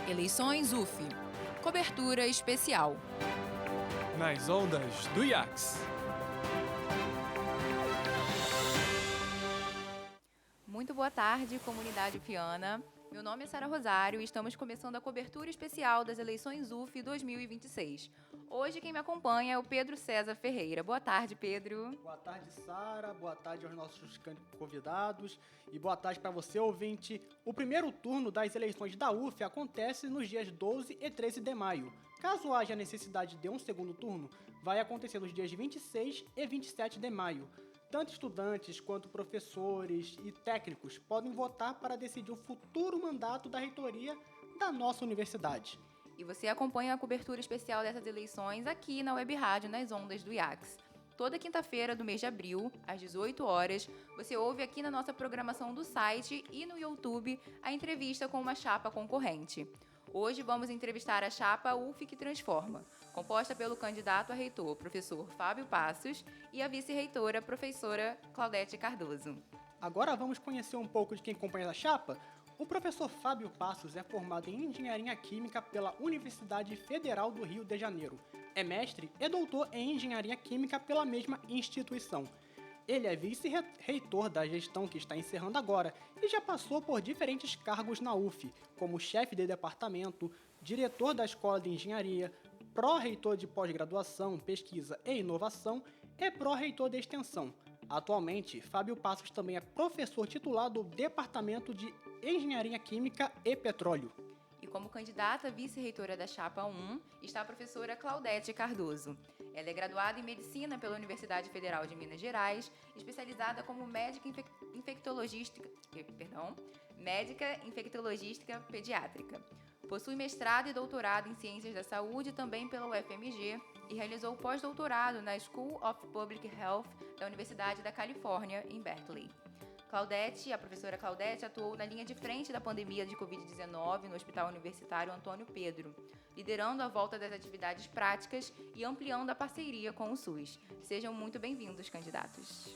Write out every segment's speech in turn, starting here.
Eleições UF. Cobertura especial. Nas ondas do IACS. Muito boa tarde, comunidade ufiana. Meu nome é Sara Rosário e estamos começando a cobertura especial das eleições UF 2026. Hoje quem me acompanha é o Pedro César Ferreira. Boa tarde, Pedro. Boa tarde, Sara. Boa tarde aos nossos convidados. E boa tarde para você, ouvinte. O primeiro turno das eleições da UF acontece nos dias 12 e 13 de maio. Caso haja necessidade de um segundo turno, vai acontecer nos dias 26 e 27 de maio. Tanto estudantes quanto professores e técnicos podem votar para decidir o futuro mandato da reitoria da nossa universidade. E você acompanha a cobertura especial dessas eleições aqui na Web Rádio, nas ondas do IACS. Toda quinta-feira do mês de abril, às 18 horas, você ouve aqui na nossa programação do site e no YouTube a entrevista com uma chapa concorrente. Hoje vamos entrevistar a chapa UF que Transforma, composta pelo candidato a reitor, professor Fábio Passos, e a vice-reitora, professora Claudete Cardoso. Agora vamos conhecer um pouco de quem acompanha a chapa. O professor Fábio Passos é formado em Engenharia Química pela Universidade Federal do Rio de Janeiro. É mestre e doutor em Engenharia Química pela mesma instituição. Ele é vice-reitor da gestão que está encerrando agora e já passou por diferentes cargos na UF, como chefe de departamento, diretor da Escola de Engenharia, pró-reitor de pós-graduação, pesquisa e inovação e pró-reitor de extensão. Atualmente, Fábio Passos também é professor titular do Departamento de Engenharia Química e Petróleo. E como candidata vice-reitora da Chapa 1 está a professora Claudete Cardoso. Ela é graduada em Medicina pela Universidade Federal de Minas Gerais, especializada como médica infectologista pediátrica. Possui mestrado e doutorado em Ciências da Saúde também pela UFMG e realizou pós-doutorado na School of Public Health da Universidade da Califórnia, em Berkeley. A professora Claudete atuou na linha de frente da pandemia de Covid-19 no Hospital Universitário Antônio Pedro, liderando a volta das atividades práticas e ampliando a parceria com o SUS. Sejam muito bem-vindos, candidatos.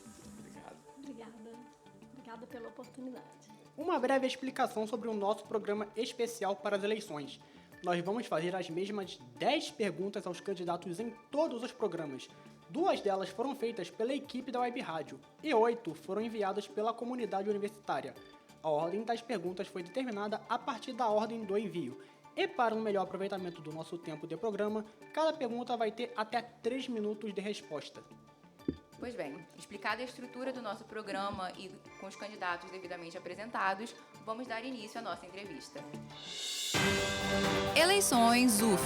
Obrigada pela oportunidade. Uma breve explicação sobre o nosso programa especial para as eleições. Nós vamos fazer as mesmas 10 perguntas aos candidatos em todos os programas. 2 delas foram feitas pela equipe da Web Rádio e 8 foram enviadas pela comunidade universitária. A ordem das perguntas foi determinada a partir da ordem do envio. E para um melhor aproveitamento do nosso tempo de programa, cada pergunta vai ter até 3 minutos de resposta. Pois bem, explicada a estrutura do nosso programa e com os candidatos devidamente apresentados, vamos dar início à nossa entrevista. Eleições UF.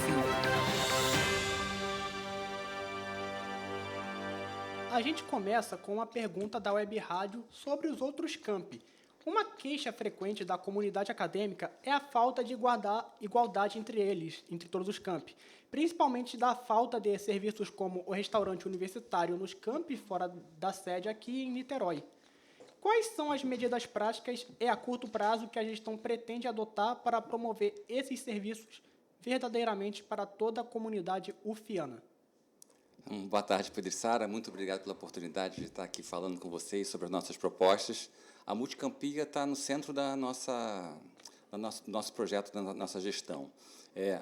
A gente começa com uma pergunta da Web Rádio sobre os outros campi. Uma queixa frequente da comunidade acadêmica é a falta de igualdade entre eles, entre todos os campi, principalmente da falta de serviços como o restaurante universitário nos campi fora da sede aqui em Niterói. Quais são as medidas práticas e a curto prazo que a gestão pretende adotar para promover esses serviços verdadeiramente para toda a comunidade ufiana? Boa tarde, Pedro e Sara. Muito obrigado pela oportunidade de estar aqui falando com vocês sobre as nossas propostas. A Multicampia está no centro do nosso projeto, da nossa gestão.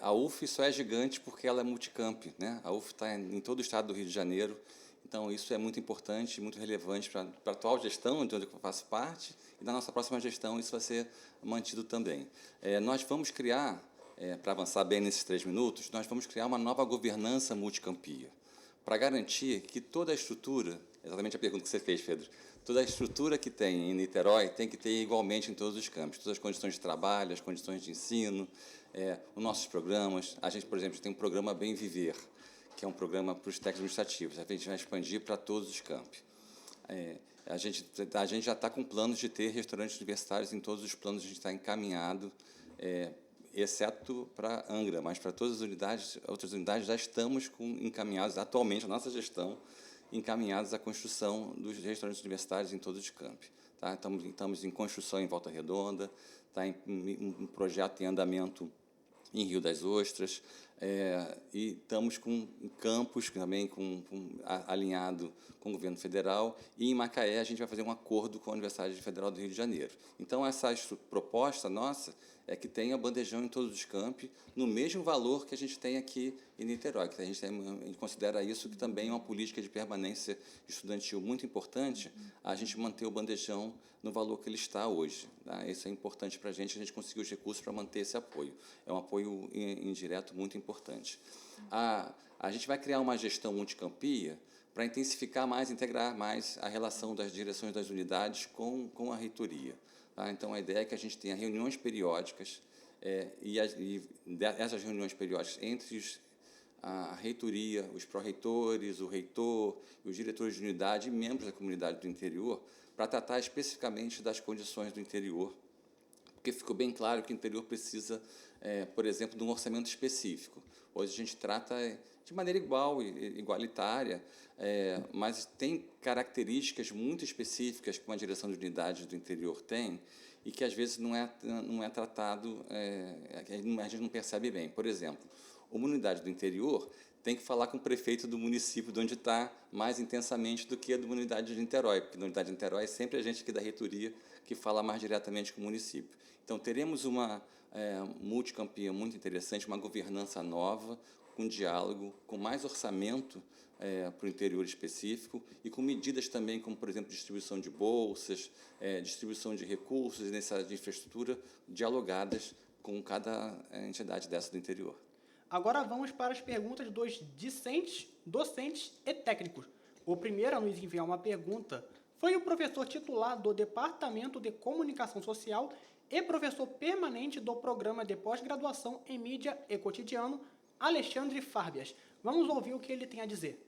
A UF só é gigante porque ela é multicamp, né? A UF está em todo o estado do Rio de Janeiro, então isso é muito importante, muito relevante para a atual gestão, de onde eu faço parte, e na nossa próxima gestão isso vai ser mantido também. Nós vamos criar, para avançar bem nesses 3 minutos, nós vamos criar uma nova governança multicampia, para garantir que toda a estrutura, exatamente a pergunta que você fez, Pedro, toda a estrutura que tem em Niterói tem que ter igualmente em todos os campos, todas as condições de trabalho, as condições de ensino, os nossos programas. A gente, por exemplo, tem um programa Bem Viver, que é um programa para os técnicos administrativos. A gente vai expandir para todos os campos. A gente já está com planos de ter restaurantes universitários em todos os planos, a gente está encaminhado, exceto para Angra, mas para todas as unidades, outras unidades já estamos encaminhados, atualmente, a nossa gestão, encaminhados à construção dos restaurantes universitários em todos os campos. Tá? Estamos em construção em Volta Redonda, está em um projeto em andamento em Rio das Ostras, e estamos com campus também alinhado com o governo federal, e em Macaé a gente vai fazer um acordo com a Universidade Federal do Rio de Janeiro. Então, essa proposta nossa é que tenha bandejão em todos os campi, no mesmo valor que a gente tem aqui em Niterói. Que a gente considera isso que também é uma política de permanência estudantil muito importante, a gente manter o bandejão no valor que ele está hoje. Tá? Isso é importante para a gente conseguir os recursos para manter esse apoio. É um apoio indireto muito importante. A gente vai criar uma gestão multicampia para intensificar mais, integrar mais a relação das direções das unidades com a reitoria. Tá? Então, a ideia é que a gente tenha reuniões periódicas e essas reuniões periódicas entre a reitoria, os pró-reitores, o reitor, os diretores de unidade e membros da comunidade do interior para tratar especificamente das condições do interior, porque ficou bem claro que o interior precisa, por exemplo, de um orçamento específico. Hoje a gente trata de maneira igualitária, mas tem características muito específicas que uma direção de unidade do interior tem e que, às vezes, não é tratado, a gente não percebe bem. Por exemplo, uma unidade do interior tem que falar com o prefeito do município de onde está mais intensamente do que a de uma unidade de Niterói, porque na unidade de Niterói é sempre a gente aqui da reitoria que fala mais diretamente com o município. Então, teremos uma multicampia muito interessante, uma governança nova, com diálogo, com mais orçamento para o interior específico e com medidas também como, por exemplo, distribuição de bolsas, distribuição de recursos e necessidades de infraestrutura dialogadas com cada entidade dessa do interior. Agora vamos para as perguntas dos docentes e técnicos. O primeiro a nos enviar uma pergunta foi o professor titular do Departamento de Comunicação Social e professor permanente do Programa de Pós-Graduação em Mídia e Cotidiano, Alexandre Farbias. Vamos ouvir o que ele tem a dizer.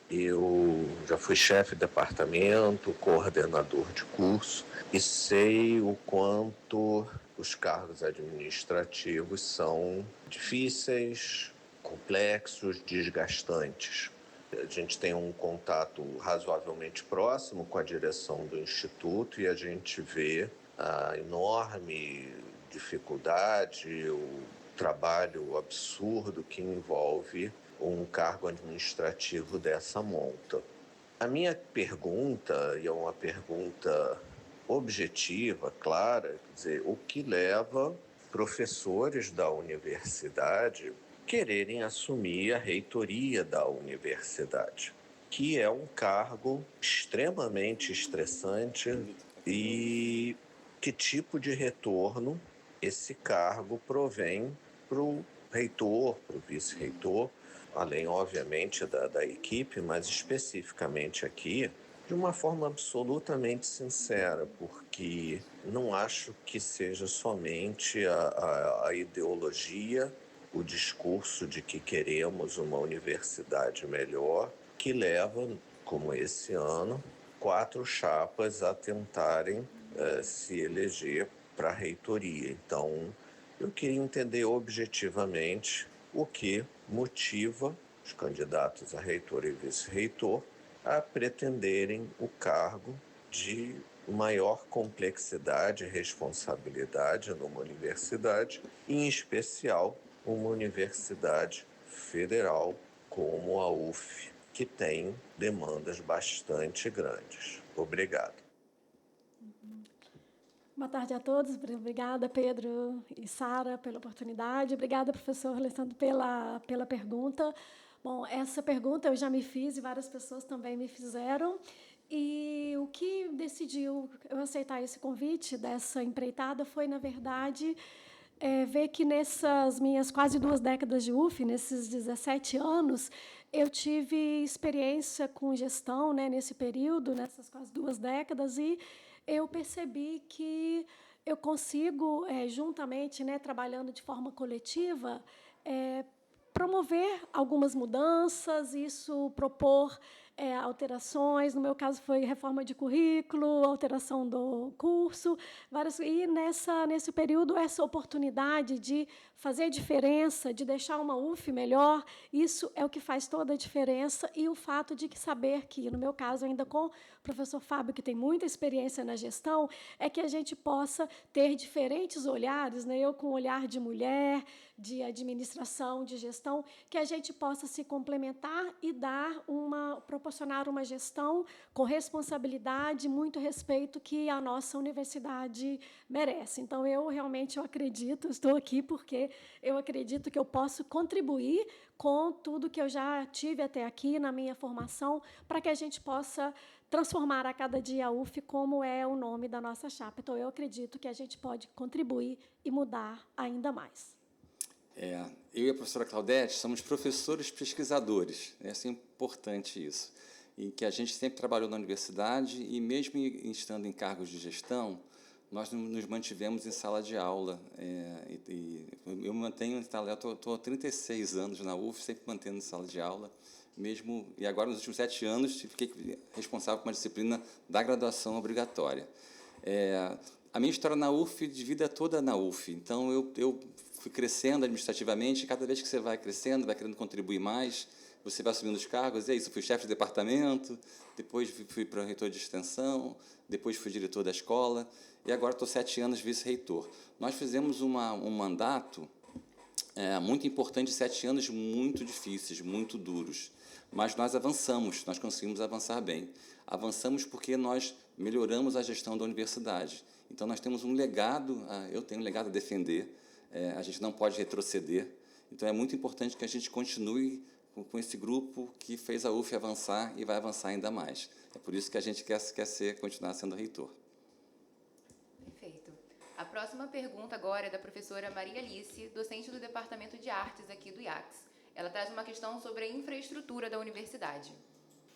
Eu já fui chefe de departamento, coordenador de curso e sei o quanto os cargos administrativos são difíceis, complexos, desgastantes. A gente tem um contato razoavelmente próximo com a direção do Instituto e a gente vê a enorme dificuldade, o trabalho absurdo que envolve um cargo administrativo dessa monta. A minha pergunta, e é uma pergunta objetiva, clara, quer dizer, o que leva professores da universidade quererem assumir a reitoria da universidade, que é um cargo extremamente estressante e que tipo de retorno esse cargo provém para o reitor, para o vice-reitor, além, obviamente, da equipe, mas especificamente aqui, de uma forma absolutamente sincera, porque não acho que seja somente a ideologia, o discurso de que queremos uma universidade melhor, que leva, como esse ano, 4 chapas a tentarem se eleger para a reitoria. Então, eu queria entender objetivamente o que motiva os candidatos a reitor e vice-reitor a pretenderem o cargo de maior complexidade e responsabilidade numa universidade, em especial uma universidade federal como a UF, que tem demandas bastante grandes. Obrigado. Boa tarde a todos. Obrigada, Pedro e Sara, pela oportunidade. Obrigada, professor Alessandro, pela pergunta. Bom, essa pergunta eu já me fiz e várias pessoas também me fizeram. E o que decidiu eu aceitar esse convite dessa empreitada foi, na verdade, ver que nessas minhas quase 2 décadas de UF, nesses 17 anos, eu tive experiência com gestão, né, nesse período, nessas quase 2 décadas, e eu percebi que eu consigo, juntamente, né, trabalhando de forma coletiva, promover algumas mudanças, isso propor alterações. No meu caso, foi reforma de currículo, alteração do curso, e nesse período, essa oportunidade de fazer diferença, de deixar uma UF melhor, isso é o que faz toda a diferença, e o fato de saber que, no meu caso, ainda com o professor Fábio, que tem muita experiência na gestão, é que a gente possa ter diferentes olhares, né? Eu com o olhar de mulher, de administração, de gestão, que a gente possa se complementar e dar uma proporção proporcionar uma gestão com responsabilidade, muito respeito que a nossa universidade merece. Então, eu acredito, estou aqui porque eu acredito que eu posso contribuir com tudo que eu já tive até aqui na minha formação, para que a gente possa transformar a cada dia a UF como é o nome da nossa chapa. Então, eu acredito que a gente pode contribuir e mudar ainda mais. Eu e a professora Claudete somos professores pesquisadores, é importante isso, e que a gente sempre trabalhou na universidade e mesmo estando em cargos de gestão, nós nos mantivemos em sala de aula. Eu mantenho, estou há 36 anos na UF, sempre mantendo em sala de aula, mesmo, e agora nos últimos 7 anos fiquei responsável por uma disciplina da graduação obrigatória. A minha história na UF, de vida toda na UF, então eu fui crescendo administrativamente, e cada vez que você vai crescendo, vai querendo contribuir mais, você vai assumindo os cargos, é isso, eu fui chefe de departamento, depois fui para o reitor de extensão, depois fui diretor da escola, e agora estou 7 anos vice-reitor. Nós fizemos um mandato muito importante, 7 anos muito difíceis, muito duros, mas nós avançamos, nós conseguimos avançar bem. Avançamos porque nós melhoramos a gestão da universidade. Então, nós temos um legado, eu tenho um legado a defender, a gente não pode retroceder. Então, é muito importante que a gente continue com esse grupo que fez a UF avançar e vai avançar ainda mais. É por isso que a gente quer continuar sendo reitor. Perfeito. A próxima pergunta agora é da professora Maria Alice, docente do Departamento de Artes aqui do IACS. Ela traz uma questão sobre a infraestrutura da universidade.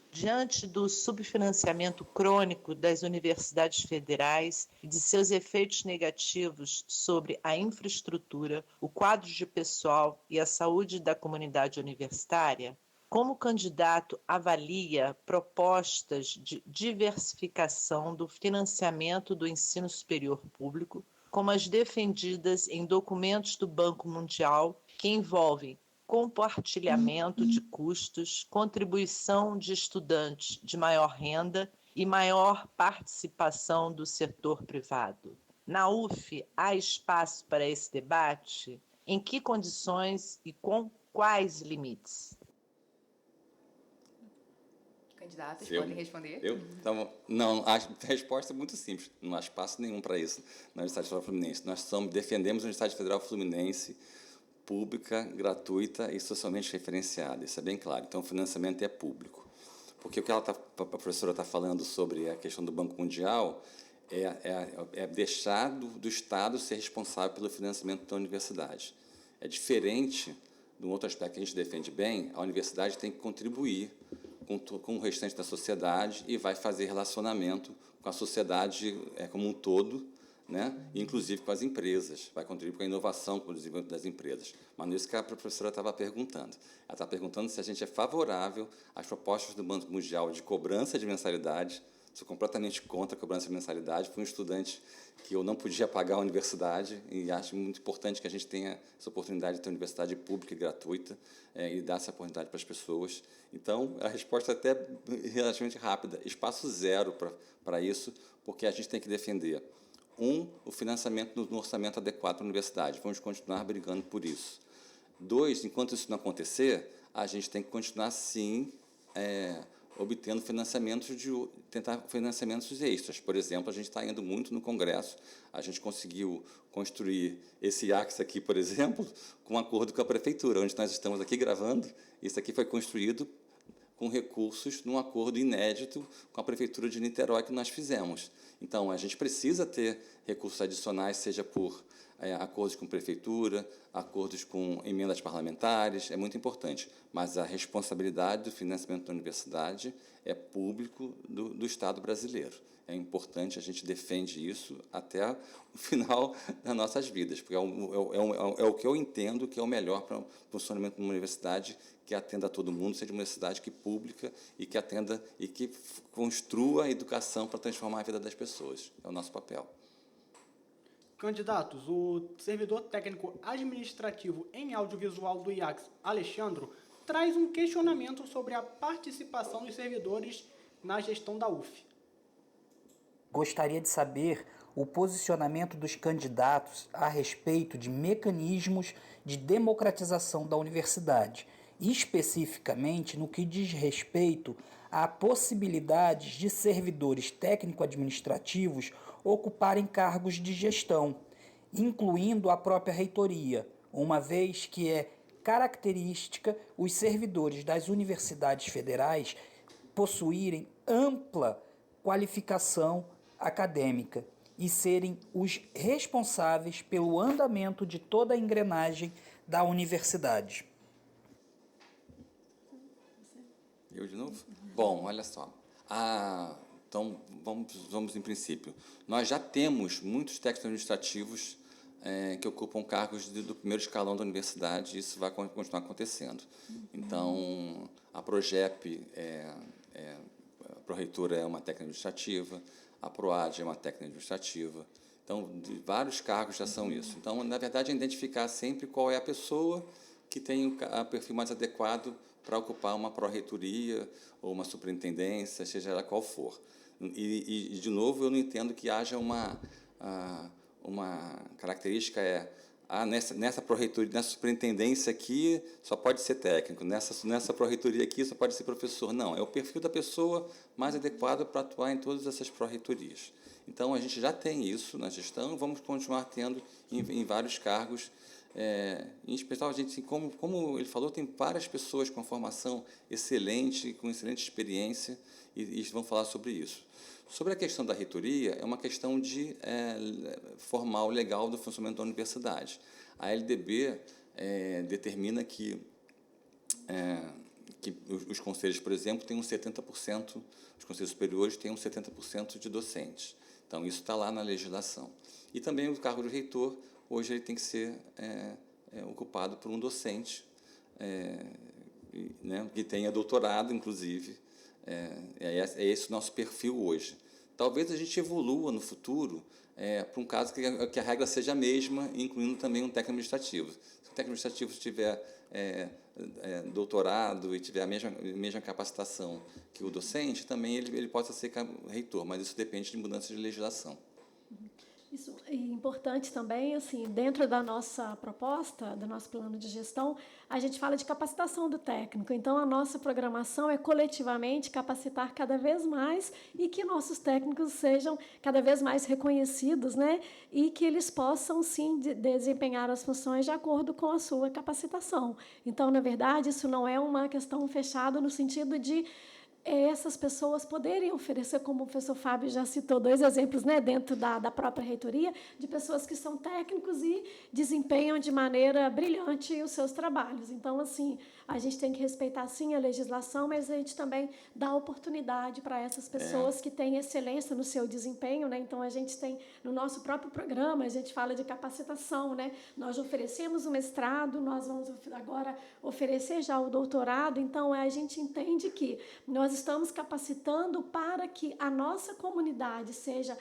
Diante do subfinanciamento crônico das universidades federais e de seus efeitos negativos sobre a infraestrutura, o quadro de pessoal e a saúde da comunidade universitária, como o candidato avalia propostas de diversificação do financiamento do ensino superior público, como as defendidas em documentos do Banco Mundial, que envolvem compartilhamento de custos, contribuição de estudantes de maior renda e maior participação do setor privado. Na UF, há espaço para esse debate? Em que condições e com quais limites? Candidatos podem responder? Então, não, a resposta é muito simples. Não há espaço nenhum para isso na Universidade Federal Fluminense. Nós defendemos a Universidade Federal Fluminense pública, gratuita e socialmente referenciada. Isso é bem claro. Então, o financiamento é público. Porque o que a professora está falando sobre a questão do Banco Mundial é deixar do Estado ser responsável pelo financiamento da universidade. É diferente de um outro aspecto que a gente defende bem, a universidade tem que contribuir com o restante da sociedade e vai fazer relacionamento com a sociedade como um todo, né? Inclusive com as empresas, vai contribuir com a inovação, com o desenvolvimento das empresas. Mas não é isso que a professora estava perguntando. Ela está perguntando se a gente é favorável às propostas do Banco Mundial de cobrança de mensalidade. Sou completamente contra a cobrança de mensalidade. Fui um estudante que eu não podia pagar a universidade e acho muito importante que a gente tenha essa oportunidade de ter uma universidade pública e gratuita e dar essa oportunidade para as pessoas. Então, a resposta é até relativamente rápida. Espaço zero para isso, porque a gente tem que defender o financiamento no orçamento adequado para a universidade. Vamos continuar brigando por isso. 2, enquanto isso não acontecer, a gente tem que continuar, sim, obtendo tentar financiamentos extras. Por exemplo, a gente está indo muito no Congresso. A gente conseguiu construir esse IACS aqui, por exemplo, com um acordo com a Prefeitura, onde nós estamos aqui gravando. Isso aqui foi construído com recursos num acordo inédito com a Prefeitura de Niterói que nós fizemos. Então, a gente precisa ter recursos adicionais, seja por acordos com prefeitura, acordos com emendas parlamentares, é muito importante. Mas a responsabilidade do financiamento da universidade é público do Estado brasileiro. É importante, a gente defende isso até o final das nossas vidas, porque é o que eu entendo que é o melhor para o funcionamento de uma universidade que atenda a todo mundo, seja uma universidade pública e que atenda e que construa a educação para transformar a vida das pessoas. É o nosso papel. Candidatos, o servidor técnico administrativo em audiovisual do IACS, Alexandro, traz um questionamento sobre a participação dos servidores na gestão da UF. Gostaria de saber o posicionamento dos candidatos a respeito de mecanismos de democratização da universidade, especificamente no que diz respeito a possibilidades de servidores técnico-administrativos ocuparem cargos de gestão, incluindo a própria reitoria, uma vez que é característica os servidores das universidades federais possuírem ampla qualificação acadêmica e serem os responsáveis pelo andamento de toda a engrenagem da universidade. Eu de novo? Bom, olha só. Então, vamos em princípio. Nós já temos muitos técnicos administrativos que ocupam cargos do primeiro escalão da universidade, e isso vai continuar acontecendo. Então, a PROGEP, a Pró-Reitora é uma técnica administrativa, a PROAD é uma técnica administrativa. Então, vários cargos já são isso. Então, na verdade, é identificar sempre qual é a pessoa que tem o perfil mais adequado para ocupar uma pró-reitoria ou uma superintendência, seja ela qual for. E, de novo, eu não entendo que haja uma característica nessa pró-reitoria, nessa superintendência aqui só pode ser técnico, nessa pró-reitoria aqui só pode ser professor. Não, é o perfil da pessoa mais adequado para atuar em todas essas pró-reitorias. Então, a gente já tem isso na gestão, vamos continuar tendo em vários cargos. Em especial, a gente, como ele falou, tem várias pessoas com formação excelente, com excelente experiência, e vão falar sobre isso. Sobre a questão da reitoria, é uma questão formal, legal do funcionamento da universidade. A LDB determina que os conselhos, por exemplo, têm 70%, os conselhos superiores têm 70% de docentes. Então, isso está lá na legislação. E também o cargo de reitor, hoje, ele tem que ser ocupado por um docente, que tenha doutorado, inclusive. É esse o nosso perfil hoje. Talvez a gente evolua no futuro para um caso que a regra seja a mesma, incluindo também um técnico administrativo. Se o técnico administrativo tiver doutorado e tiver a mesma capacitação que o docente, também ele possa ser reitor, mas isso depende de mudança de legislação. Isso é importante também, assim, dentro da nossa proposta, do nosso plano de gestão, a gente fala de capacitação do técnico. Então, a nossa programação é coletivamente capacitar cada vez mais e que nossos técnicos sejam cada vez mais reconhecidos, né? E que eles possam, sim, desempenhar as funções de acordo com a sua capacitação. Então, na verdade, isso não é uma questão fechada no sentido de essas pessoas poderem oferecer, como o professor Fábio já citou, 2 exemplos, né, dentro da própria reitoria, de pessoas que são técnicos e desempenham de maneira brilhante os seus trabalhos. Então, assim, a gente tem que respeitar, sim, a legislação, mas a gente também dá oportunidade para essas pessoas que têm excelência no seu desempenho, né? Então, a gente tem, no nosso próprio programa, a gente fala de capacitação, né? Nós oferecemos o mestrado, nós vamos agora oferecer já o doutorado, então a gente entende que nós estamos capacitando para que a nossa comunidade seja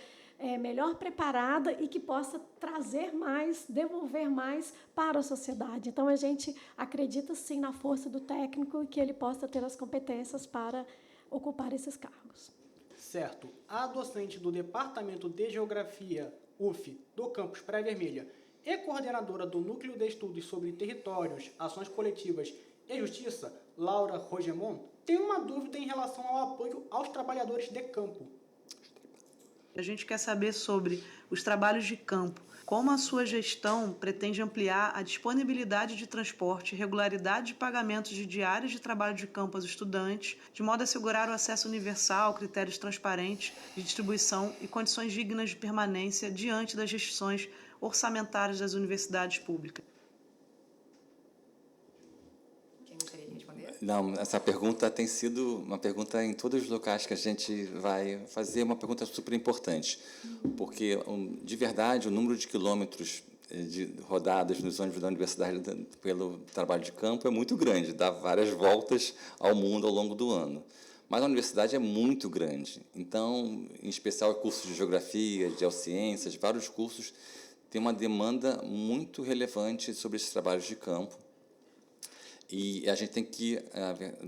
melhor preparada e que possa trazer mais, devolver mais para a sociedade. Então, a gente acredita, sim, na força do técnico e que ele possa ter as competências para ocupar esses cargos. Certo. A docente do Departamento de Geografia, UF, do campus Praia Vermelha, e coordenadora do Núcleo de Estudos sobre Territórios, Ações Coletivas e Justiça, Laura Rogemont, tem uma dúvida em relação ao apoio aos trabalhadores de campo. A gente quer saber sobre os trabalhos de campo, como a sua gestão pretende ampliar a disponibilidade de transporte, regularidade de pagamentos de diárias de trabalho de campo aos estudantes, de modo a assegurar o acesso universal, critérios transparentes de distribuição e condições dignas de permanência diante das restrições orçamentárias das universidades públicas. Não, essa pergunta tem sido uma pergunta em todos os locais que a gente vai fazer, uma pergunta super importante, porque, de verdade, o número de quilômetros de rodadas nos ônibus da universidade pelo trabalho de campo é muito grande, dá várias voltas ao mundo ao longo do ano. Mas a universidade é muito grande, então, em especial cursos de geografia, de geociências, vários cursos, tem uma demanda muito relevante sobre esses trabalhos de campo. E a gente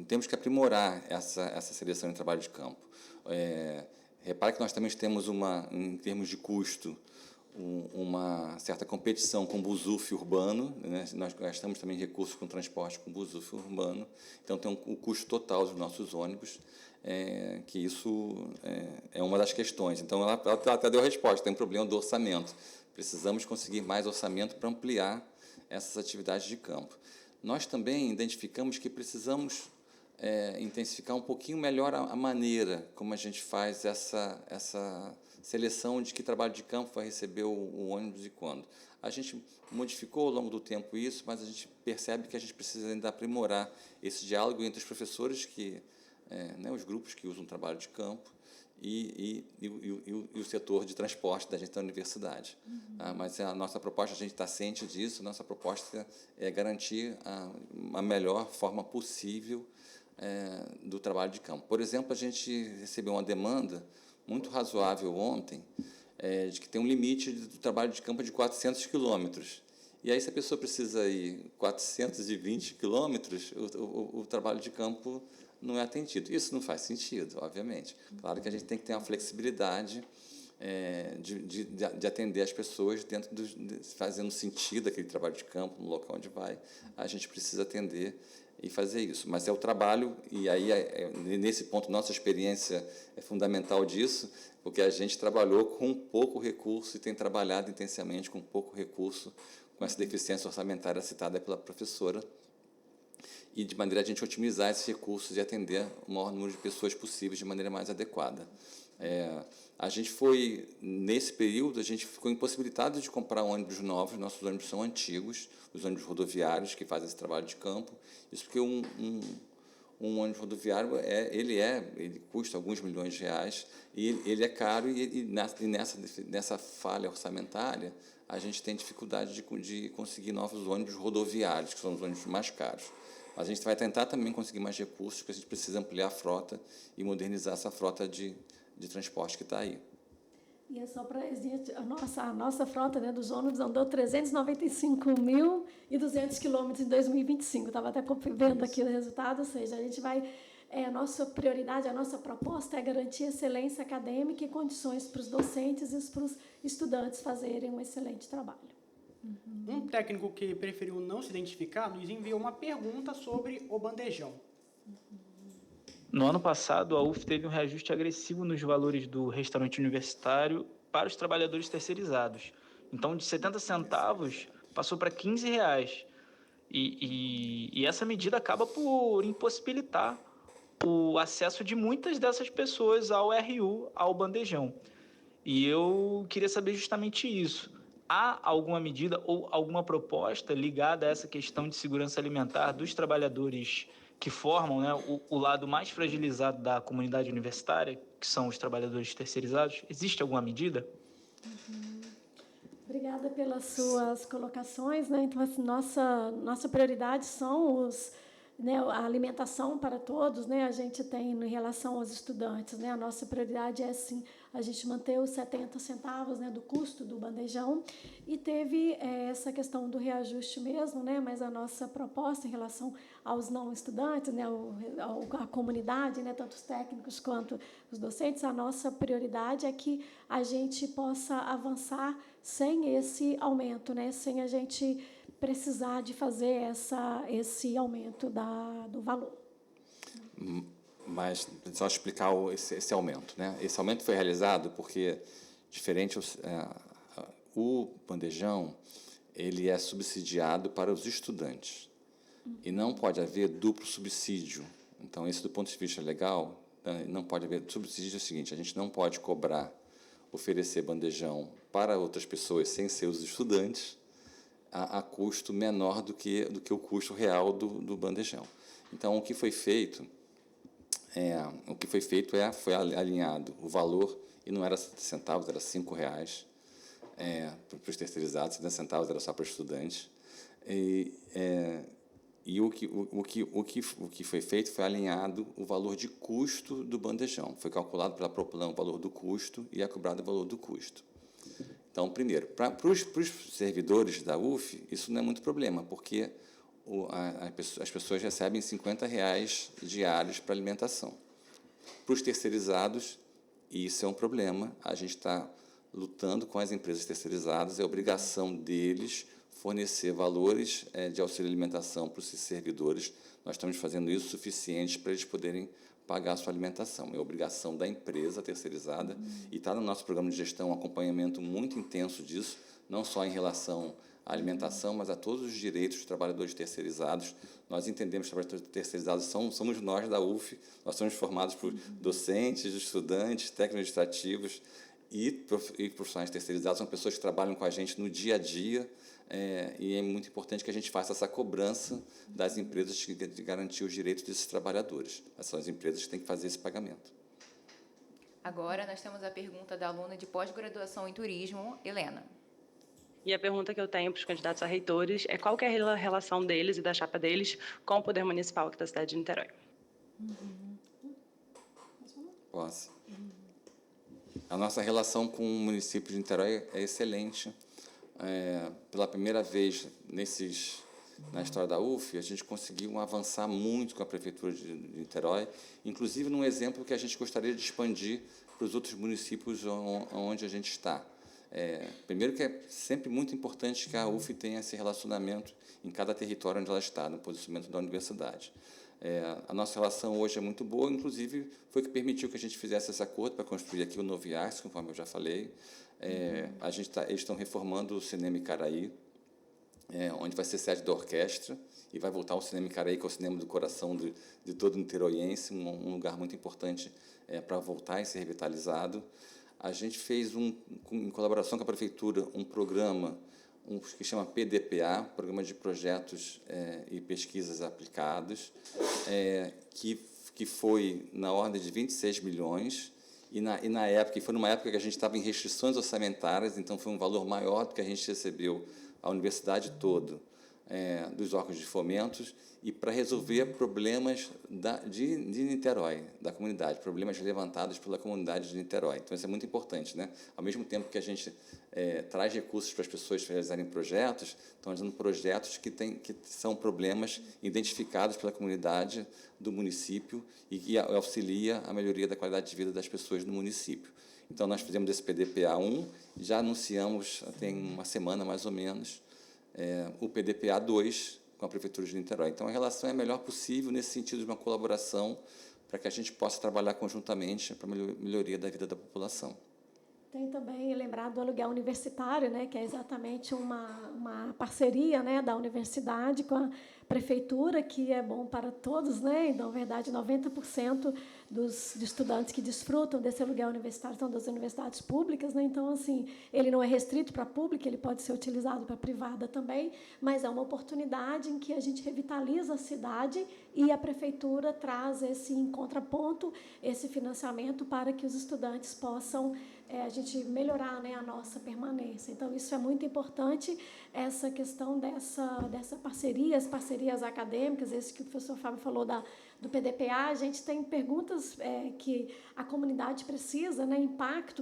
temos que aprimorar essa seleção de trabalho de campo. Repare que nós também temos, em termos de custo, uma certa competição com o Busuf urbano, né? Nós gastamos também recursos com transporte com o Busuf urbano, então tem o custo total dos nossos ônibus, que isso é uma das questões. Então, ela até deu a resposta, tem um problema do orçamento. Precisamos conseguir mais orçamento para ampliar essas atividades de campo. Nós também identificamos que precisamos intensificar um pouquinho melhor a maneira como a gente faz essa seleção de que trabalho de campo vai receber o ônibus e quando. A gente modificou ao longo do tempo isso, mas a gente percebe que a gente precisa ainda aprimorar esse diálogo entre os professores, os grupos que usam trabalho de campo, e o setor de transporte da gente da universidade. Mas a nossa proposta, a gente está ciente disso, nossa proposta é garantir a melhor forma possível do trabalho de campo. Por exemplo, a gente recebeu uma demanda muito razoável ontem, de que tem um limite do trabalho de campo de 400 quilômetros. E aí, se a pessoa precisa ir 420 quilômetros, o trabalho de campo não é atendido. Isso não faz sentido, obviamente. Claro que a gente tem que ter uma flexibilidade de atender as pessoas dentro fazendo sentido aquele trabalho de campo, no local onde vai. A gente precisa atender e fazer isso. Mas é o trabalho, e aí, nesse ponto, nossa experiência é fundamental disso, porque a gente trabalhou com pouco recurso e tem trabalhado intensamente com pouco recurso, com essa deficiência orçamentária citada pela professora, e de maneira a gente otimizar esses recursos e atender o maior número de pessoas possíveis de maneira mais adequada. A gente nesse período, a gente ficou impossibilitado de comprar ônibus novos, nossos ônibus são antigos, os ônibus rodoviários que fazem esse trabalho de campo, isso porque um ônibus rodoviário, ele custa alguns milhões de reais, e ele é caro, e nessa falha orçamentária, a gente tem dificuldade de conseguir novos ônibus rodoviários, que são os ônibus mais caros. Mas a gente vai tentar também conseguir mais recursos, porque a gente precisa ampliar a frota e modernizar essa frota de transporte que está aí. E é só para a nossa frota, né, dos ônibus andou 395.200 quilômetros em 2025. Estava até vendo aqui o resultado, ou seja, a gente vai... a nossa prioridade, a nossa proposta é garantir excelência acadêmica e condições para os docentes e para os estudantes fazerem um excelente trabalho. Um técnico que preferiu não se identificar nos enviou uma pergunta sobre o bandejão. No ano passado, a UF teve um reajuste agressivo nos valores do restaurante universitário para os trabalhadores terceirizados. Então, de 70 centavos, passou para R$15. E essa medida acaba por impossibilitar o acesso de muitas dessas pessoas ao RU, ao bandejão. E eu queria saber justamente isso. Há alguma medida ou alguma proposta ligada a essa questão de segurança alimentar dos trabalhadores que formam, né, o lado mais fragilizado da comunidade universitária, que são os trabalhadores terceirizados? Existe alguma medida? Obrigada pelas suas colocações, né? Então, assim, nossa prioridade são a alimentação para todos, né? A gente tem em relação aos estudantes, né? A nossa prioridade é, sim, a gente manter os 70 centavos, né, do custo do bandejão, e teve essa questão do reajuste mesmo, né? Mas a nossa proposta em relação aos não estudantes, né, a comunidade, né, tanto os técnicos quanto os docentes, a nossa prioridade é que a gente possa avançar sem esse aumento, né? Sem a gente precisar de fazer esse aumento do valor. Mas só explicar esse aumento, né? Esse aumento foi realizado porque, diferente o bandejão, ele é subsidiado para os estudantes e não pode haver duplo subsídio. Então, isso do ponto de vista legal, não pode haver subsídio. É o seguinte: a gente não pode oferecer bandejão para outras pessoas sem ser os estudantes a custo menor do que o custo real do bandejão. Então, o que foi feito foi alinhado o valor, e não era 70 centavos, era R$5 para os terceirizados, 70 centavos era só para os estudantes. E o que foi feito foi alinhado o valor de custo do bandejão. Foi calculado pela Proplan o valor do custo e é cobrado o valor do custo. Então, primeiro, para os servidores da UF, isso não é muito problema, porque as pessoas recebem R$50 diários para alimentação. Para os terceirizados, isso é um problema. A gente está lutando com as empresas terceirizadas. É obrigação deles fornecer valores de auxílio alimentação para os servidores. Nós estamos fazendo isso suficiente para eles poderem pagar a sua alimentação. É obrigação da empresa terceirizada e está no nosso programa de gestão um acompanhamento muito intenso disso, não só em relação à alimentação, mas a todos os direitos dos trabalhadores terceirizados. Nós entendemos que os trabalhadores terceirizados somos nós da UF, nós somos formados por docentes, estudantes, técnicos administrativos e profissionais terceirizados, são pessoas que trabalham com a gente no dia a dia, e é muito importante que a gente faça essa cobrança das empresas de garantir os direitos desses trabalhadores. Essas são as empresas que têm que fazer esse pagamento. Agora nós temos a pergunta da aluna de pós-graduação em turismo, Helena. E a pergunta que eu tenho para os candidatos a reitores é qual que é a relação deles e da chapa deles com o poder municipal aqui da cidade de Niterói. Posso. A nossa relação com o município de Niterói é excelente. Pela primeira vez na história da UF, a gente conseguiu avançar muito com a Prefeitura de Niterói, inclusive num exemplo que a gente gostaria de expandir para os outros municípios onde a gente está. Primeiro que é sempre muito importante que a UF tenha esse relacionamento em cada território onde ela está, no posicionamento da universidade. A nossa relação hoje é muito boa, inclusive foi o que permitiu que a gente fizesse esse acordo para construir aqui o Novo IACS, conforme eu já falei. Eles estão reformando o Cinema Icaraí, onde vai ser sede da orquestra, e vai voltar ao Cinema Icaraí, que é o cinema do coração de todo niteroiense, um lugar muito importante para voltar e ser revitalizado. A gente fez, em colaboração com a Prefeitura, um programa que chama PDPA, Programa de Projetos e Pesquisas Aplicados, que foi na ordem de 26 milhões, e na época, foi numa época que a gente estava em restrições orçamentárias, então foi um valor maior do que a gente recebeu a universidade toda, dos órgãos de fomentos, e para resolver problemas de Niterói, da comunidade, problemas levantados pela comunidade de Niterói. Então, isso é muito importante, né? Ao mesmo tempo que a gente traz recursos para as pessoas realizarem projetos, estão fazendo projetos que são problemas identificados pela comunidade do município e que auxilia a melhoria da qualidade de vida das pessoas no município. Então, nós fizemos esse PDPA 1, já anunciamos, tem uma semana mais ou menos, o PDPA 2 com a Prefeitura de Niterói. Então, a relação é a melhor possível nesse sentido de uma colaboração para que a gente possa trabalhar conjuntamente para a melhoria da vida da população. Tem também lembrar do aluguel universitário, né, que é exatamente uma parceria, né, da universidade com a prefeitura, que é bom para todos, né? Então, na verdade, 90% dos estudantes que desfrutam desse aluguel universitário são das universidades públicas, né? Então, assim, ele não é restrito para a pública, ele pode ser utilizado para a privada também, mas é uma oportunidade em que a gente revitaliza a cidade e a prefeitura traz em contraponto, esse financiamento para que os estudantes possam a gente melhorar, né, a nossa permanência. Então, isso é muito importante, essa questão dessa parceria, as parcerias acadêmicas, esse que o professor Fábio falou do PDPA. A gente tem perguntas que a comunidade precisa, né,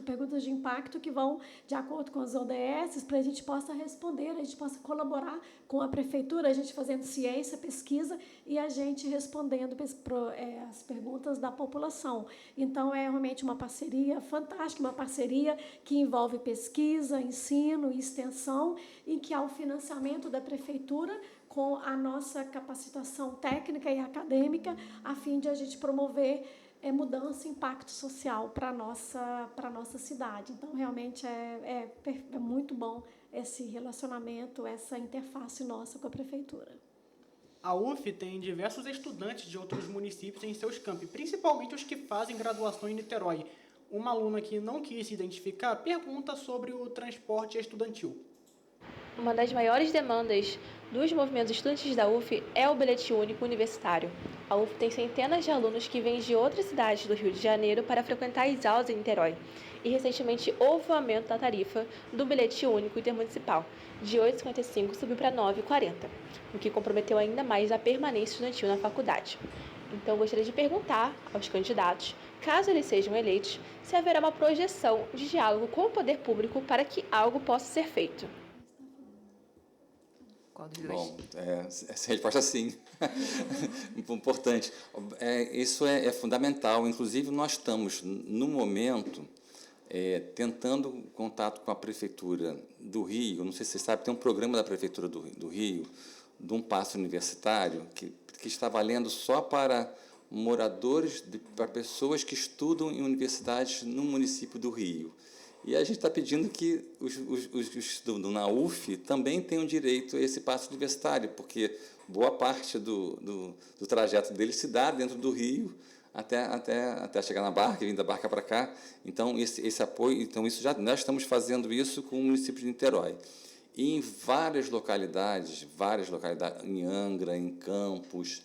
perguntas de impacto que vão de acordo com as ODS, para a gente possa responder, a gente possa colaborar com a prefeitura, a gente fazendo ciência, pesquisa, e a gente respondendo as perguntas da população. Então, é realmente uma parceria fantástica, uma parceria que envolve pesquisa, ensino e extensão, em que há o financiamento da prefeitura com a nossa capacitação técnica e acadêmica, a fim de a gente promover mudança e impacto social para a nossa cidade. Então, realmente, é muito bom esse relacionamento, essa interface nossa com a prefeitura. A UF tem diversos estudantes de outros municípios em seus campi, principalmente os que fazem graduação em Niterói. Uma aluna que não quis se identificar pergunta sobre o transporte estudantil. Uma das maiores demandas dos movimentos estudantis da UF é o bilhete único universitário. A UF tem centenas de alunos que vêm de outras cidades do Rio de Janeiro para frequentar as aulas em Niterói. E recentemente houve o aumento da tarifa do bilhete único intermunicipal. De R$ 8,55 subiu para R$ 9,40, o que comprometeu ainda mais a permanência estudantil na faculdade. Então, gostaria de perguntar aos candidatos, caso eles sejam eleitos, se haverá uma projeção de diálogo com o poder público para que algo possa ser feito. Qual dos dois? Bom, essa resposta é sim. Importante. Isso é fundamental. Inclusive, nós estamos, no momento, tentando contato com a Prefeitura do Rio. Não sei se você sabe, tem um programa da Prefeitura do Rio, de um passe universitário, que está valendo só para moradores, para pessoas que estudam em universidades no município do Rio. E a gente está pedindo que os que estudam na UF também tenham direito a esse passe universitário, porque boa parte do trajeto deles se dá dentro do Rio, até chegar na barca, vir da barca para cá. Então, esse apoio, nós estamos fazendo isso com o município de Niterói. E em várias localidades, em Angra, em Campos,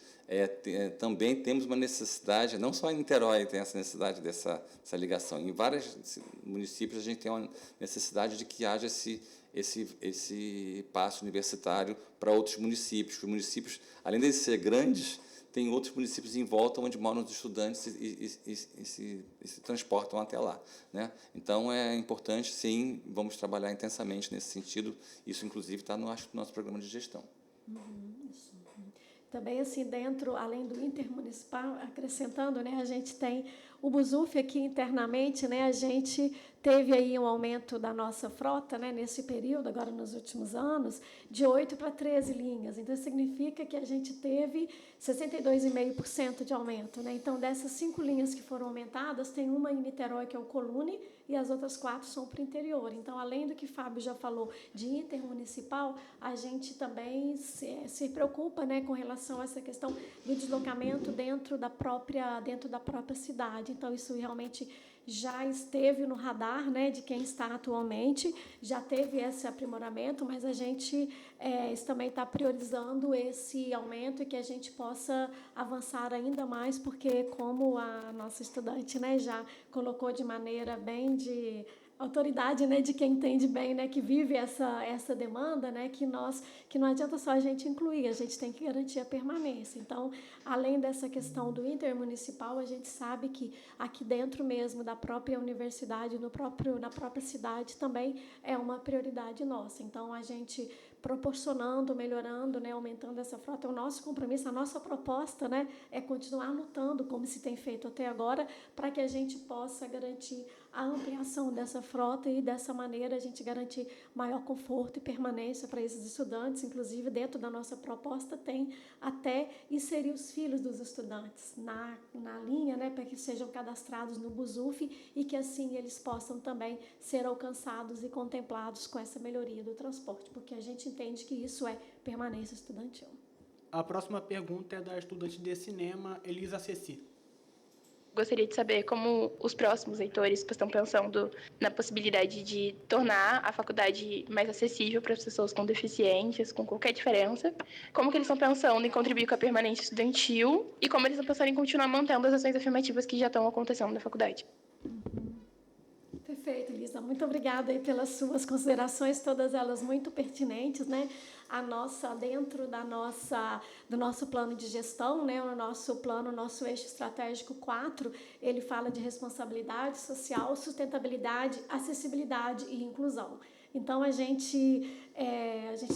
também temos uma necessidade, não só em Niterói tem essa necessidade dessa ligação, em vários municípios a gente tem uma necessidade de que haja esse passe universitário para outros municípios. Os municípios, além de ser grandes, tem outros municípios em volta onde moram os estudantes e se transportam até lá, né? Então, é importante, sim, vamos trabalhar intensamente nesse sentido. Isso, inclusive, está no nosso programa de gestão. Isso. Também, assim, dentro, além do intermunicipal, acrescentando, né, a gente tem o Busuf aqui internamente, né, a gente teve aí um aumento da nossa frota, né, nesse período, agora nos últimos anos, de 8 para 13 linhas. Então, significa que a gente teve 62,5% de aumento, né? Então, dessas 5 linhas que foram aumentadas, tem uma em Niterói, que é o Colune, e as outras 4 são para o interior. Então, além do que o Fábio já falou de intermunicipal, a gente também se preocupa, né, com relação a essa questão do deslocamento dentro da própria cidade. Então, isso realmente já esteve no radar, né, de quem está atualmente, já teve esse aprimoramento, mas a gente também está priorizando esse aumento e que a gente possa avançar ainda mais, porque, como a nossa estudante, né, já colocou de maneira bem de autoridade, né, de quem entende bem, né, que vive essa demanda, né, que não adianta só a gente incluir, a gente tem que garantir a permanência. Então, além dessa questão do intermunicipal, a gente sabe que aqui dentro mesmo da própria universidade, na própria cidade, também é uma prioridade nossa. Então, a gente proporcionando, melhorando, né, aumentando essa frota, é o nosso compromisso, a nossa proposta, né, é continuar lutando, como se tem feito até agora, para que a gente possa garantir a ampliação dessa frota e, dessa maneira, a gente garantir maior conforto e permanência para esses estudantes. Inclusive, dentro da nossa proposta, tem até inserir os filhos dos estudantes na linha, né, para que sejam cadastrados no Busuf e que, assim, eles possam também ser alcançados e contemplados com essa melhoria do transporte, porque a gente entende que isso é permanência estudantil. A próxima pergunta é da estudante de cinema, Elisa Ceci. Gostaria de saber como os próximos reitores estão pensando na possibilidade de tornar a faculdade mais acessível para as pessoas com deficiências, com qualquer diferença. Como que eles estão pensando em contribuir com a permanência estudantil e como eles estão pensando em continuar mantendo as ações afirmativas que já estão acontecendo na faculdade. Perfeito, Elisa. Muito obrigada aí pelas suas considerações, todas elas muito pertinentes, né? Dentro do nosso plano de gestão, né? O nosso eixo estratégico 4, ele fala de responsabilidade social, sustentabilidade, acessibilidade e inclusão. Então, a gente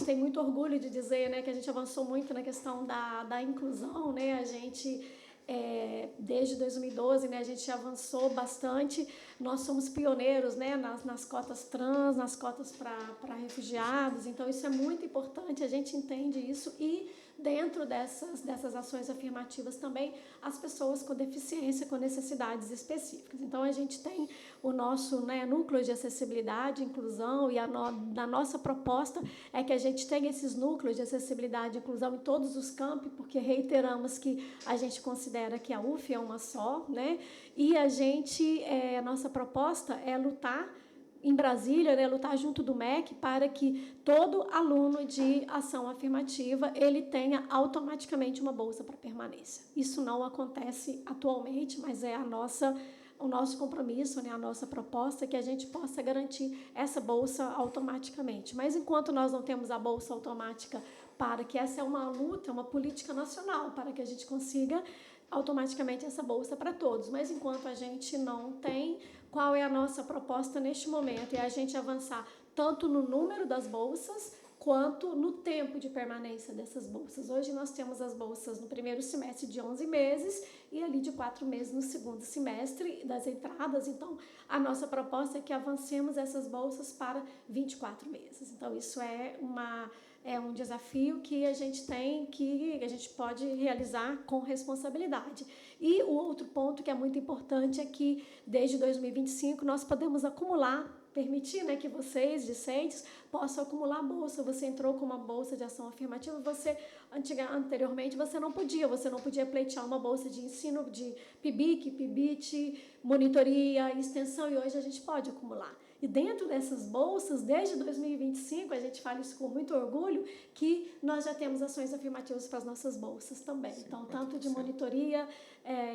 tem muito orgulho de dizer, né, que a gente avançou muito na questão da inclusão, né? A gente... desde 2012, né, a gente avançou bastante. Nós somos pioneiros, né, nas cotas trans, nas cotas para refugiados. Então, isso é muito importante, a gente entende isso. E dentro dessas ações afirmativas também as pessoas com deficiência, com necessidades específicas. Então, a gente tem o nosso, né, núcleo de acessibilidade e inclusão, e a nossa proposta é que a gente tenha esses núcleos de acessibilidade e inclusão em todos os campos, porque reiteramos que a gente considera que a UF é uma só, né? E a nossa proposta é lutar em Brasília, né, lutar junto do MEC para que todo aluno de ação afirmativa ele tenha automaticamente uma bolsa para permanência. Isso não acontece atualmente, mas é o nosso compromisso, né, a nossa proposta é que a gente possa garantir essa bolsa automaticamente. Mas enquanto nós não temos a bolsa automática, para que essa é uma luta, uma política nacional, para que a gente consiga automaticamente essa bolsa para todos. Mas enquanto a gente não tem, qual é a nossa proposta neste momento? É a gente avançar tanto no número das bolsas quanto no tempo de permanência dessas bolsas. Hoje nós temos as bolsas no primeiro semestre de 11 meses e ali de 4 meses no segundo semestre das entradas. Então, a nossa proposta é que avancemos essas bolsas para 24 meses. Então, isso é um desafio que a gente tem, que a gente pode realizar com responsabilidade. E o outro ponto que é muito importante é que, desde 2025, nós podemos permitir, né, que vocês, discentes, possam acumular bolsa. Você entrou com uma bolsa de ação afirmativa, anteriormente você não podia pleitear uma bolsa de ensino de PIBIC, PIBIT, monitoria, extensão, e hoje a gente pode acumular. E dentro dessas bolsas, desde 2025, a gente fala isso com muito orgulho, que nós já temos ações afirmativas para as nossas bolsas também. Então, tanto de monitoria,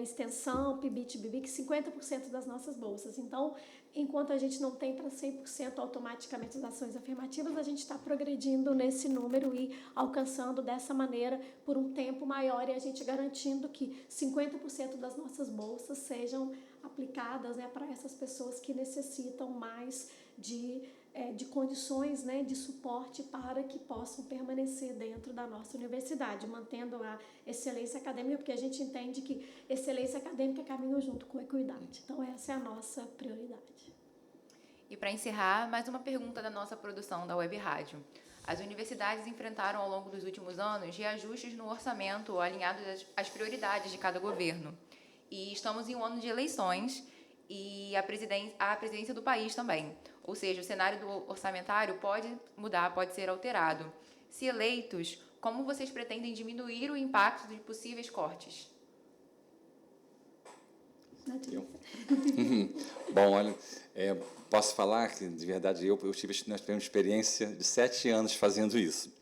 extensão, PIBIT, BIBIC, 50% das nossas bolsas. Então, enquanto a gente não tem para 100% automaticamente as ações afirmativas, a gente está progredindo nesse número e alcançando dessa maneira por um tempo maior, e a gente garantindo que 50% das nossas bolsas sejam aplicadas, né, para essas pessoas que necessitam mais de condições, né, de suporte para que possam permanecer dentro da nossa universidade, mantendo a excelência acadêmica, porque a gente entende que excelência acadêmica caminha junto com equidade. Então, essa é a nossa prioridade. E para encerrar, mais uma pergunta da nossa produção da Web Rádio. As universidades enfrentaram ao longo dos últimos anos reajustes no orçamento alinhados às prioridades de cada governo. E estamos em um ano de eleições e a presidência do país também. Ou seja, o cenário do orçamentário pode mudar, pode ser alterado. Se eleitos, como vocês pretendem diminuir o impacto de possíveis cortes? Bom, olha, posso falar que, de verdade, nós tivemos experiência de 7 anos fazendo isso.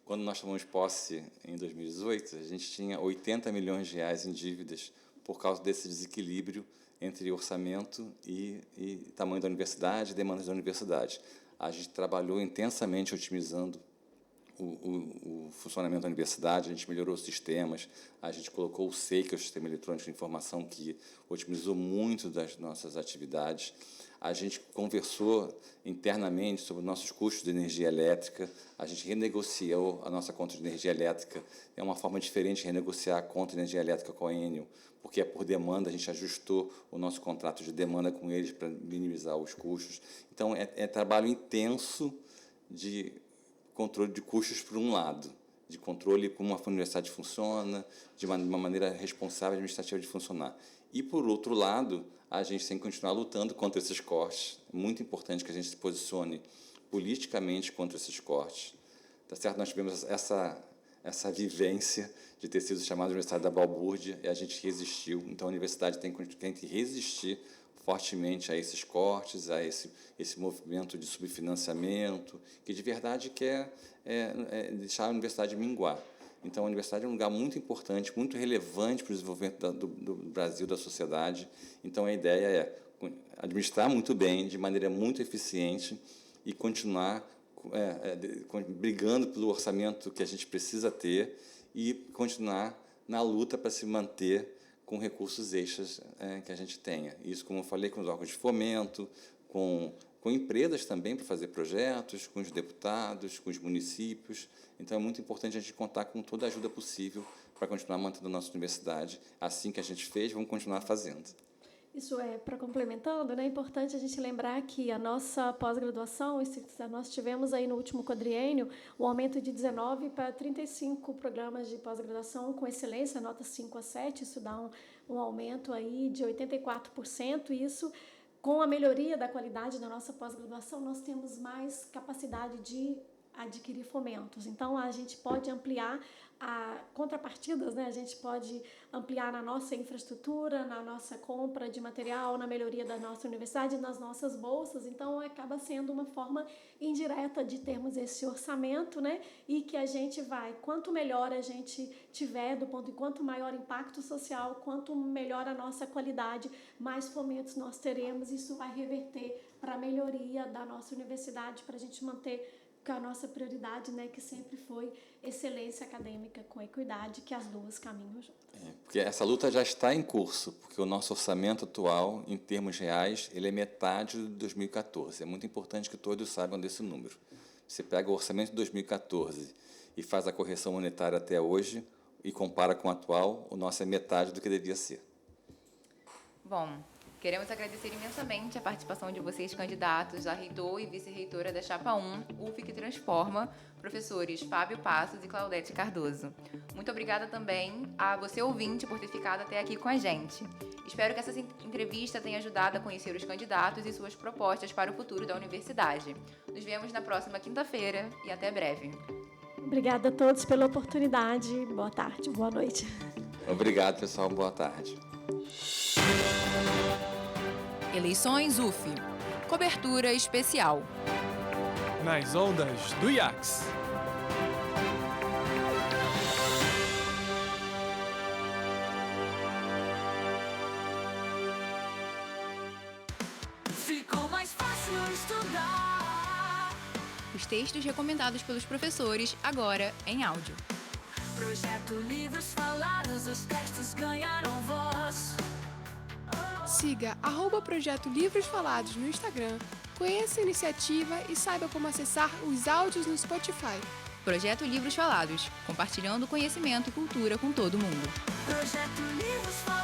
Quando nós tomamos posse em 2018, a gente tinha 80 milhões de reais em dívidas por causa desse desequilíbrio entre orçamento e tamanho da universidade e demandas da universidade. A gente trabalhou intensamente otimizando o funcionamento da universidade, a gente melhorou os sistemas, a gente colocou o SEI, que é o Sistema Eletrônico de Informação, que otimizou muito das nossas atividades. A gente conversou internamente sobre nossos custos de energia elétrica, a gente renegociou a nossa conta de energia elétrica. É uma forma diferente de renegociar a conta de energia elétrica com a Enel, porque é por demanda, a gente ajustou o nosso contrato de demanda com eles para minimizar os custos. Então, é trabalho intenso de controle de custos, por um lado, de controle como uma universidade funciona, de uma maneira responsável administrativa de funcionar. E, por outro lado, a gente tem que continuar lutando contra esses cortes. É muito importante que a gente se posicione politicamente contra esses cortes. Tá certo? Nós tivemos essa vivência de ter sido chamada de Universidade da Balbúrdia, e a gente resistiu. Então, a universidade tem que resistir fortemente a esses cortes, a esse movimento de subfinanciamento, que de verdade quer deixar a universidade minguar. Então, a universidade é um lugar muito importante, muito relevante para o desenvolvimento do Brasil, da sociedade. Então, a ideia é administrar muito bem, de maneira muito eficiente, e continuar brigando pelo orçamento que a gente precisa ter e continuar na luta para se manter com recursos extras que a gente tenha. Isso, como eu falei, com os órgãos de fomento, com empresas também para fazer projetos, com os deputados, com os municípios. Então, é muito importante a gente contar com toda a ajuda possível para continuar mantendo a nossa universidade. Assim que a gente fez, vamos continuar fazendo. Isso para complementando, né, é importante a gente lembrar que a nossa pós-graduação, nós tivemos aí no último quadriênio um aumento de 19 para 35 programas de pós-graduação com excelência, nota 5 a 7, isso dá um aumento aí de 84%, e isso, com a melhoria da qualidade da nossa pós-graduação, nós temos mais capacidade de adquirir fomentos. Então, a gente pode ampliar contrapartidas, né? A gente pode ampliar na nossa infraestrutura, na nossa compra de material, na melhoria da nossa universidade, nas nossas bolsas. Então, acaba sendo uma forma indireta de termos esse orçamento, né? E que a gente quanto melhor a gente tiver quanto maior impacto social, quanto melhor a nossa qualidade, mais fomentos nós teremos. Isso vai reverter para a melhoria da nossa universidade, para a gente manter a nossa prioridade, né, que sempre foi excelência acadêmica com equidade, que as duas caminham juntas. Porque essa luta já está em curso, porque o nosso orçamento atual, em termos reais, ele é metade de 2014. É muito importante que todos saibam desse número. Você pega o orçamento de 2014 e faz a correção monetária até hoje e compara com o atual, o nosso é metade do que devia ser. Bom, queremos agradecer imensamente a participação de vocês, candidatos a reitor e vice-reitora da Chapa 1, UF que Transforma, professores Fábio Passos e Claudete Cardoso. Muito obrigada também a você, ouvinte, por ter ficado até aqui com a gente. Espero que essa entrevista tenha ajudado a conhecer os candidatos e suas propostas para o futuro da universidade. Nos vemos na próxima quinta-feira e até breve. Obrigada a todos pela oportunidade. Boa tarde, boa noite. Obrigado, pessoal. Boa tarde. Eleições UF. Cobertura especial. Nas ondas do IACS. Ficou mais fácil estudar. Os textos recomendados pelos professores, agora em áudio. Projeto Livros Falados, os textos ganharam voz. Siga @Projeto Livros Falados no Instagram, conheça a iniciativa e saiba como acessar os áudios no Spotify. Projeto Livros Falados, compartilhando conhecimento e cultura com todo mundo. Projeto Livros Falados.